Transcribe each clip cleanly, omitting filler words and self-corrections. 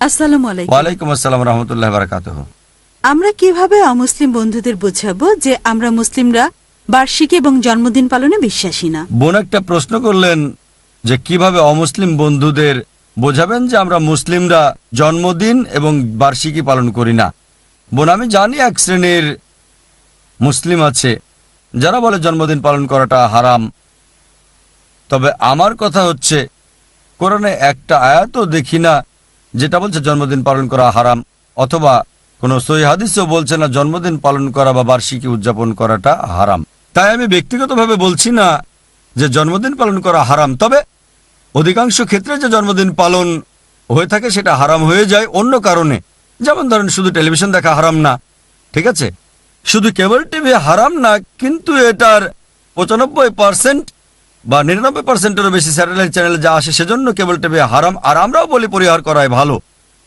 আসসালামু আলাইকুম। ওয়ালাইকুম আসসালাম রহমতুল্লাহ বারাকাতুহু। আমরা কিভাবে অমুসলিম বন্ধুদের বোঝাবো যে আমরা মুসলিমরা বার্ষিকী এবং জন্মদিন পালনে বিশ্বাসী না? বোন একটা প্রশ্ন করলেন যে কিভাবে অমুসলিম বন্ধুদের বোঝাবেন যে আমরা মুসলিমরা জন্মদিন এবং বার্ষিকী পালন করি না। বোন, আমি জানি এক শ্রেণীর মুসলিম আছে যারা বলে জন্মদিন পালন করাটা হারাম। তবে আমার কথা হচ্ছে, কোরআনে একটা আয়াতও দেখি না যেটা বলছে জন্মদিন পালন করা হারাম, অথবা কোনো সহিহ হাদিসও বলছে না জন্মদিন পালন করা বা বার্ষিকী উদযাপন করাটা হারাম। তাই আমি ব্যক্তিগতভাবে বলছি না যে জন্মদিন পালন করা হারাম, তবে অধিকাংশ ক্ষেত্রে যে জন্মদিন পালন হয়ে থাকে সেটা হারাম হয়ে যায় অন্য কারণে। যেমন ধরেন, শুধু টেলিভিশন দেখা হারাম না, ঠিক আছে? শুধু কেবল টিভি হারাম না, কিন্তু এটার 95% বা 99%-এরও বেশি স্যাটেলাইট চ্যানেলে যা আসে সেজন্য কেবল টিভি হারাম, আর আমরাও বলি পরিহার করাই ভালো।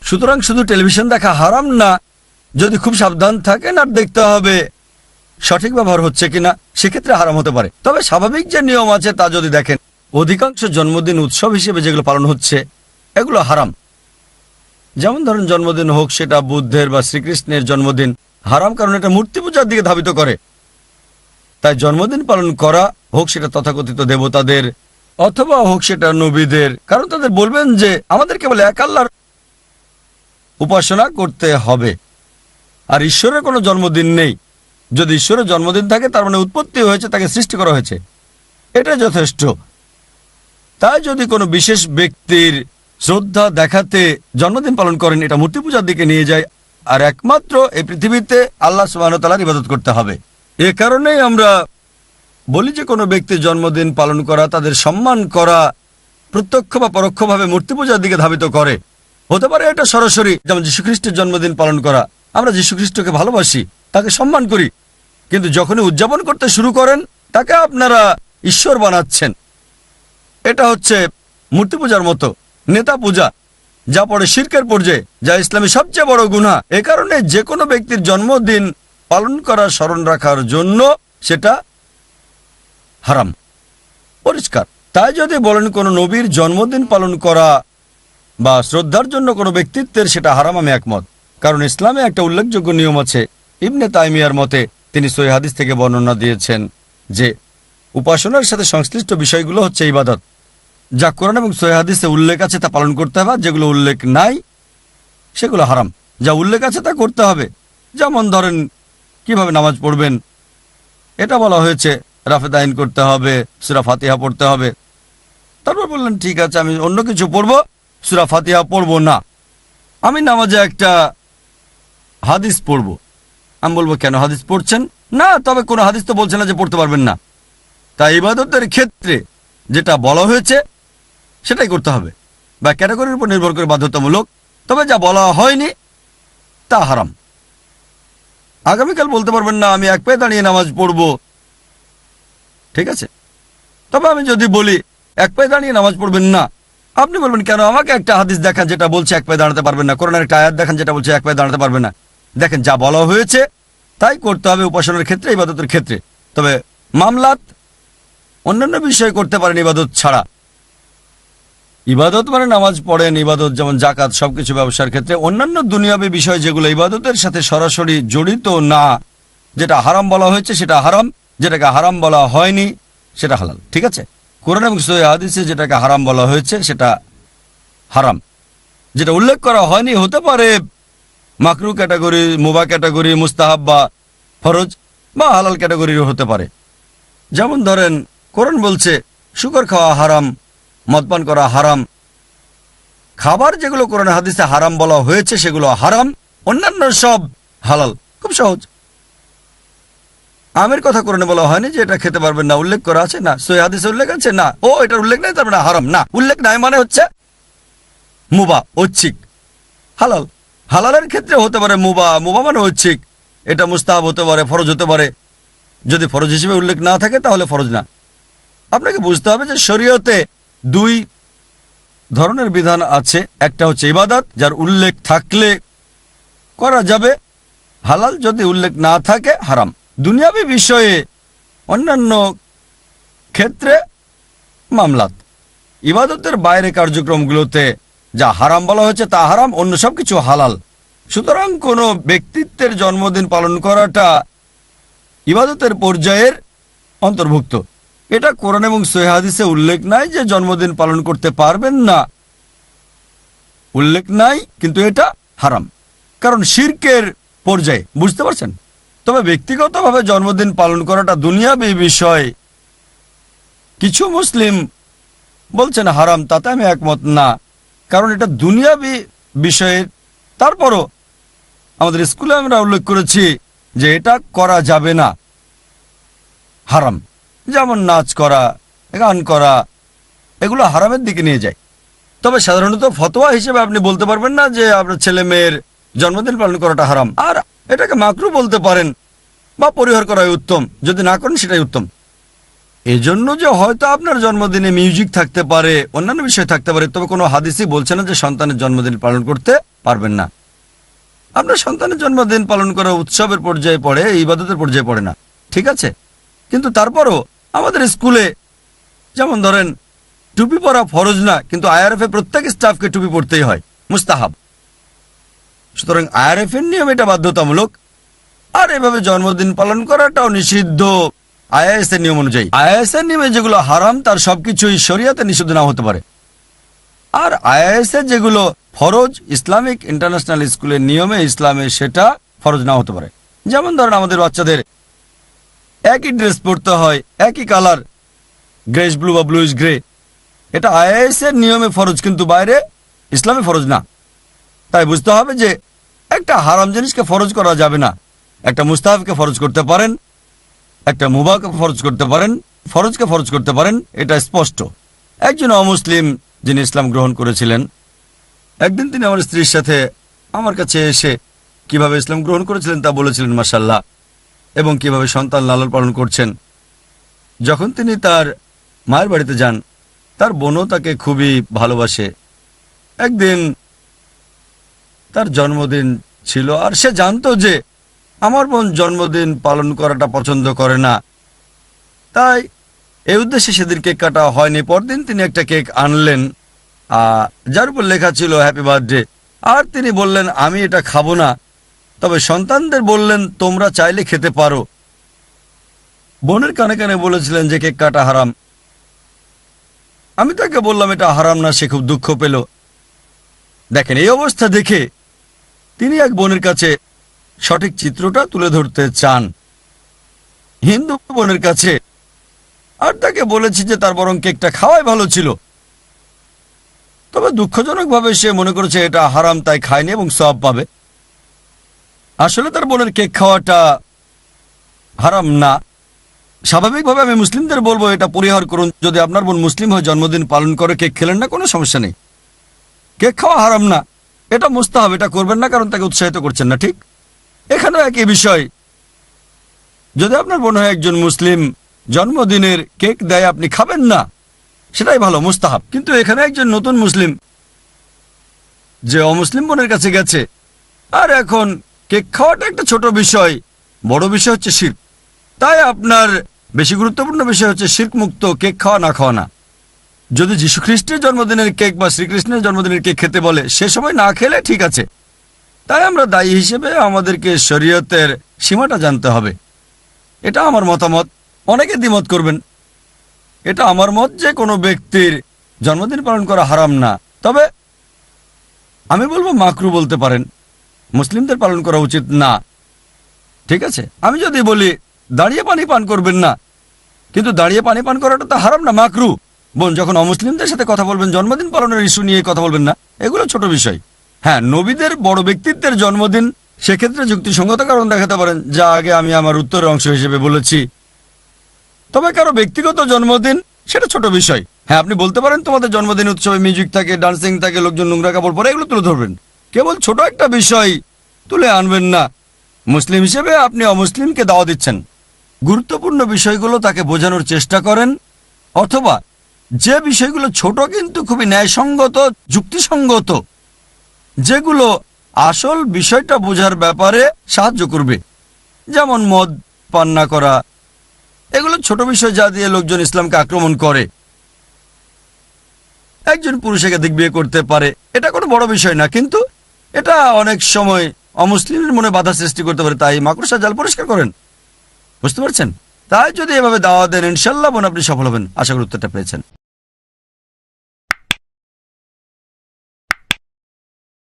সুতরাং শুধু টেলিভিশন দেখা হারাম না, যদি খুব সাবধান থাকেন আর দেখতে হবে সঠিক ব্যবহার হচ্ছে কিনা, সেক্ষেত্রে হারাম হতে পারে। তবে স্বাভাবিক যে নিয়ম আছে তা যদি দেখেন, অধিকাংশ জন্মদিন উৎসব হিসেবে যেগুলো পালন হচ্ছে এগুলো হারাম। যেমন ধরুন, জন্মদিন হোক সেটা বুদ্ধের বা শ্রীকৃষ্ণের জন্মদিন, হারাম কারণ এটা মূর্তি পূজার দিকে ধাবিত করে। তাই জন্মদিন পালন করা হোক সেটা তথাকথিত দেবতাদের অথবা হোক সেটা নবীদের, কারণ তাদের বলবেন যে আমাদের কেবল এক আল্লাহর উপাসনা করতে হবে, আর ঈশ্বরের কোনো জন্মদিন নেই। যদি ঈশ্বরের জন্মদিন থাকে তার মানে উৎপত্তি হয়েছে, তাকে সৃষ্টি করা হয়েছে, এটা যথেষ্ট। তাই যদি কোনো বিশেষ ব্যক্তির শ্রদ্ধা দেখাতে জন্মদিন পালন করেন, এটা মূর্তি পূজার দিকে নিয়ে যায়, আর একমাত্র এই পৃথিবীতে আল্লাহ সুবহানাহু ওয়া তাআলার ইবাদত করতে হবে। এ কারণেই আমরা বলি যে কোনো ব্যক্তির জন্মদিন পালন করা, তাদের সম্মান করা প্রত্যক্ষ বা পরোক্ষভাবে মূর্তি পূজার দিকে ধাবিত করে। হতে পারে এটা সরাসরি, যেমন যীশুখ্রিস্টের জন্মদিন পালন করা, আমরা যীশুখ্রিস্টকে ভালোবাসি, তাকে সম্মান করি, কিন্তু যখনই উদযাপন করতে শুরু করেন তাকে আপনারা ঈশ্বর বানাচ্ছেন। এটা হচ্ছে মূর্তি পূজার মতো, নেতা পূজা, যা পড়ে শিরকের পর্যায়ে, যা ইসলামী সবচেয়ে বড় গুনাহ। এ কারণে যে কোনো ব্যক্তির জন্মদিন পালন করা, স্মরণ রাখার জন্য সেটা হারাম, পরিষ্কার। তাই যদি বলেন কোনো নবীর জন্মদিন পালন করা বা শ্রদ্ধার জন্য কোনো ব্যক্তিত্বের, সেটা হারাম, আমি একমত। কারণ ইসলামে একটা উল্লেখযোগ্য নিয়ম আছে। ইবনে তাইমিয়ার মতে, তিনি সহিহ হাদিস থেকে বর্ণনা দিয়েছেন যে উপাসনার সাথে সংশ্লিষ্ট বিষয়গুলো হচ্ছে ইবাদত। যা কোরআন এবং সহিহ হাদিসে উল্লেখ আছে তা পালন করতে হবে, যেগুলো উল্লেখ নাই সেগুলো হারাম। যা উল্লেখ আছে তা করতে হবে। যেমন ধরেন, কিভাবে নামাজ পড়বেন এটা বলা হয়েছে, রাফেদ আইন করতে হবে, সূরা ফাতিহা পড়তে হবে। তারপর বললেন ঠিক আছে, আমি অন্য কিছু পড়বো, সূরা ফাতিহা পড়বো না। আমি নামাজে একটা হাদিস পড়বো। আমি বলবো কেন হাদিস পড়ছেন? না, তবে কোনো হাদিস তো বলছে না যে পড়তে পারবেন না। তাই ইবাদতের ক্ষেত্রে যেটা বলা হয়েছে সেটাই করতে হবে, বা ক্যাটাগরির উপর নির্ভর করে বাধ্যতামূলক। তবে যা বলা হয়নি তা হারাম। আগামীকাল বলতে পারবেন না আমি এক পায়ে দাঁড়িয়ে নামাজ পড়বো, ঠিক আছে? তবে আমি যদি বলি এক পায়ে দাঁড়িয়ে নামাজ পড়বেন না, আপনি বলবেন কেন? আমাকে একটা হাদিস দেখান যেটা বলছে এক পায়ে দাঁড়াতে পারবেন না, কোরআনের একটা আয়াত দেখান যেটা বলছে এক পায়ে দাঁড়াতে পারবেন না। দেখেন, যা বলা হয়েছে তাই করতে হবে উপাসনার ক্ষেত্রে, ইবাদতের ক্ষেত্রে। তবে মামলাত অন্যান্য বিষয় করতে পারেন ইবাদত ছাড়া। ইবাদত মানে নামাজ পড়েন, ইবাদত যেমন জাকাত, সবকিছু ব্যবসার ক্ষেত্রে। অন্যান্য দুনিয়াবী বিষয় যেগুলো ইবাদতের সাথে সরাসরি জড়িত না, যেটা হারাম বলা হয়েছে সেটা হারাম, যেটাকে হারাম বলা হয়নি সেটা হালাল, ঠিক আছে? কোরআন এবং সহিহ হাদিসে যেটাকে হারাম বলা হয়েছে সেটা হারাম, যেটা উল্লেখ করা হয়নি হতে পারে মাকরু ক্যাটাগরি, মুবাহ ক্যাটাগরি, মুস্তাহাব বা ফরজ, বা হালাল ক্যাটাগরিরও হতে পারে। যেমন ধরেন, কোরআন বলছে শুকর খাওয়া হারাম, মদপান করা হারাম। খাবার যেগুলো কোরআন হাদিসে হারাম বলা হয়েছে সেগুলো হারাম, অন্যান্য সব হালাল। খুব সহজ। আমের কথা কোরআনে বলা হয়নি যে এটা খেতে পারবেন না, উল্লেখ করা আছে না? সহিহ হাদিসে উল্লেখ আছে না? ও এটার উল্লেখ নাই তার মানে হারাম না। উল্লেখ নাই মানে হচ্ছে মুবাহ, ঐচ্ছিক। হালাল, হালালের ক্ষেত্রে হতে পারে মুবাহ, মুবাহ মানে ঐচ্ছিক। এটা মুস্তাহাব হতে পারে, ফরজ হতে পারে। যদি ফরজ হিসেবে উল্লেখ না থাকে তাহলে ফরজ না। আপনাকে বুঝতে হবে যে শরীয়তে দুই ধরনের বিধান আছে। একটা হচ্ছে ইবাদত, যার উল্লেখ থাকলে করা যাবে হালাল, যদি উল্লেখ না থাকে হারাম। দুনিয়াবী বিষয়ে অন্যান্য ক্ষেত্রে মামলাত। ইবাদতের বাইরে কার্যক্রমগুলোতে যা হারাম বলা হয়েছে তা হারাম, অন্য সবকিছু হালাল। সুতরাং কোনো ব্যক্তিত্বের জন্মদিন পালন করাটা ইবাদতের পর্যায়ের অন্তর্ভুক্ত। এটা কোরআন এবং সহিহ হাদিসে উল্লেখ নাই যে জন্মদিন পালন করতে পারবেন না, উল্লেখ নাই, কিন্তু এটা হারাম, কারণ শিরকের পর্যায়ে, বুঝতে পারছেন? তবে ব্যক্তিগতভাবে জন্মদিন পালন করাটা দুনিয়াবী বিষয়। কিছু মুসলিম বলছেন হারাম, তাতে আমি একমত না, কারণ এটা দুনিয়াবী বিষয়ের। তারপরও আমাদের স্কুলে আমরা উল্লেখ করেছি যে এটা করা যাবে না, হারাম। যেমন নাচ করা, গান করা, এগুলো হারামের দিকে নিয়ে যায়। তবে সাধারণত ফতোয়া হিসেবে আপনি বলতে পারবেন না যে আপনার ছেলে মেয়ের জন্মদিন পালন করাটা হারাম, আর এটাকে মাকরু বলতে পারেন বা পরিহার করাই উত্তম, যদি না করেন সেটাই উত্তম। এজন্য যে হয়তো আপনার জন্মদিনে মিউজিক থাকতে পারে, অন্যান্য বিষয় থাকতে পারে, তবে কোনো হাদিসই বলছে না যে সন্তানের জন্মদিন পালন করতে পারবেন না। আপনার সন্তানের জন্মদিন পালন করা উৎসবের পর্যায়ে পড়ে, ইবাদতের পর্যায়ে পড়ে না, ঠিক আছে? কিন্তু তারপরও আমাদের স্কুলে যেমন ধরেন টুপি পরা ফরজ না, কিন্তু আইআরএফে প্রত্যেক স্টাফকে টুপি পরতেই হয়, মুস্তাহাব। সুতরাং আইআরএফ এর নিয়ম এটা বাধ্যতামূলক, আর এভাবে জন্মদিন পালন করাটাও নিষিদ্ধ আইএএস এর নিয়ম অনুযায়ী। আইএএস এর নিয়মে যেগুলো হারাম তার সবকিছুই শরিয়াতে নিষিদ্ধ না হতে পারে, আর আইএএস এর যেগুলো ফরজ ইসলামিক ইন্টারন্যাশনাল স্কুলের নিয়মে ইসলামে সেটা ফরজ না হতে পারে। যেমন ধরেন আমাদের বাচ্চাদের একই ড্রেস পরতে হয়, একই কালার, গ্রেস ব্লু বা ব্লুইশ গ্রে, এটা আইএএস এর নিয়মে ফরজ, কিন্তু বাইরে ইসলামে ফরজ না। তাই বুঝতে হবে যে একটা হারাম জিনিসকে ফরজ করা যাবে না। একটা মুস্তাহাবকে ফরজ করতে পারেন, একটা মুবাহকে ফরজ করতে পারেন, ফরজকে ফরজ করতে পারেন, এটা স্পষ্ট। একজন অমুসলিম যিনি ইসলাম গ্রহণ করেছিলেন, একদিন তিনি আমার স্ত্রীর সাথে আমার কাছে এসে কিভাবে ইসলাম গ্রহণ করেছিলেন তা বলেছিলেন, মাশাআল্লাহ, এবং কিভাবে সন্তান লালন পালন করছেন। যখন তিনি তার মায়ের বাড়িতে যান, তার বোনও তাকে খুবই ভালোবাসে। একদিন তার জন্মদিন ছিল, আর সে জানতো যে আমার বোন জন্মদিন পালন করাটা পছন্দ করে না, তাই এই উদ্দেশ্যে সেদিন কেক কাটা হয়নি। পরদিন তিনি একটা কেক আনলেন যার উপর লেখা ছিল হ্যাপি বার্থডে, আর তিনি বললেন আমি এটা খাবো না, তবে সন্তানদের বললেন তোমরা চাইলে খেতে পারো। বোনের কানে কানে বলেছিলেন যে কেক কাটা হারাম। আমি তাকে বললাম এটা হারাম না, সে খুব দুঃখ পেল। দেখেন, এই অবস্থা দেখে তিনি এক বোনের কাছে সঠিক চিত্রটা তুলে ধরতে চান, হিন্দু বোনের কাছে, আর তাকে বলেছি যে তার বরং কেকটা খাওয়াই ভালো ছিল। তবে দুঃখজনকভাবে সে মনে করেছে এটা হারাম, তাই খায়নি এবং সওয়াব পাবে। আসলে তার বোনের কেক খাওয়াটা হারাম না। স্বাভাবিকভাবে আমি মুসলিমদের বলবো এটা পরিহার করুন। যদি আপনার বোন মুসলিম হয়ে জন্মদিন পালন করে কেক খেলেন না, কোনো সমস্যা নেই। কেক খাওয়া হারাম না, এটা মুস্তাহাব, এটা করবেন না কারণ তাকে উৎসাহিত করছেন না, ঠিক? এখানেও একই বিষয়। যদি আপনার বোন হয় একজন মুসলিম, জন্মদিনের কেক দেয়, আপনি খাবেন না, সেটাই ভালো, মুস্তাহাব। কিন্তু এখানে একজন নতুন মুসলিম যে অমুসলিম বোনের কাছে গেছে, আর এখন কেক খাওয়াটা একটা ছোট বিষয়, বড় বিষয় হচ্ছে শিরক। তাই আপনার বেশি গুরুত্বপূর্ণ বিষয় হচ্ছে শিরক মুক্ত কেক খাওয়া না খাওয়া না। যদি যীশু খ্রিস্টের জন্মদিনের কেক বা শ্রীকৃষ্ণের জন্মদিনের কেক খেতে বলে, সে সময় না খেলে ঠিক আছে। তাই আমরা দায়ী হিসেবে আমাদেরকে শরীয়তের সীমাটা জানতে হবে। এটা আমার মতামত, অনেকে দ্বিমত করবেন। এটা আমার মত যে কোনো ব্যক্তির জন্মদিন পালন করা হারাম না, তবে আমি বলবো মাকরু বলতে পারেন, মুসলিমদের পালন করা উচিত না, ঠিক আছে? আমি যদি বলি দাঁড়িয়ে পানি পান করবেন না, কিন্তু দাঁড়িয়ে পানি পান করাটা তো হারাম না, মাকরু। বোন, যখন অমুসলিমদের সাথে কথা বলবেন জন্মদিন পালনের ইস্যু নিয়ে কথা বলবেন না, এগুলো ছোট বিষয়। হ্যাঁ, নবীদের বড় ব্যক্তিত্বের জন্মদিন, সেক্ষেত্রে যুক্তিসঙ্গত কারণ দেখাতে পারেন, যা আগে আমি আমার উত্তরের অংশ হিসেবে বলেছি। তবে কারো ব্যক্তিগত জন্মদিন সেটা ছোট বিষয়। হ্যাঁ, আপনি বলতে পারেন তোমাদের জন্মদিন উৎসবে মিউজিক থাকে, ডান্সিং থাকে, লোকজন নোংরা কাপড় পরে, এগুলো তুলে ধরবেন। কেবল ছোট একটা বিষয় তুলে আনবেন না। মুসলিম হিসেবে আপনি অমুসলিমকে দাওয়া দিচ্ছেন, গুরুত্বপূর্ণ বিষয়গুলো তাকে বোঝানোর চেষ্টা করেন, অথবা যে বিষয়গুলো ছোট কিন্তু খুবই ন্যায়সঙ্গত, যুক্তিসঙ্গত, যেগুলো আসল বিষয়টা বোঝার ব্যাপারে সাহায্য করবে, যেমন মদ পান না করা, এগুলো ছোট বিষয় যা দিয়ে লোকজন ইসলামকে আক্রমণ করে। একজন পুরুষ একাধিক বিয়ে করতে পারে, এটা কোনো বড় বিষয় না, কিন্তু এটা অনেক সময় অমুসলিমের মনে বাধা সৃষ্টি করতে পারে। তাই মাকড়সার জাল পরিষ্কার করেন, বুঝতে পারছেন? তাই যদি এভাবে দাওয়া দেন, ইনশাল্লাহ বোন আপনি সফল হবেন। আশা করি উত্তরটা পেয়েছেন।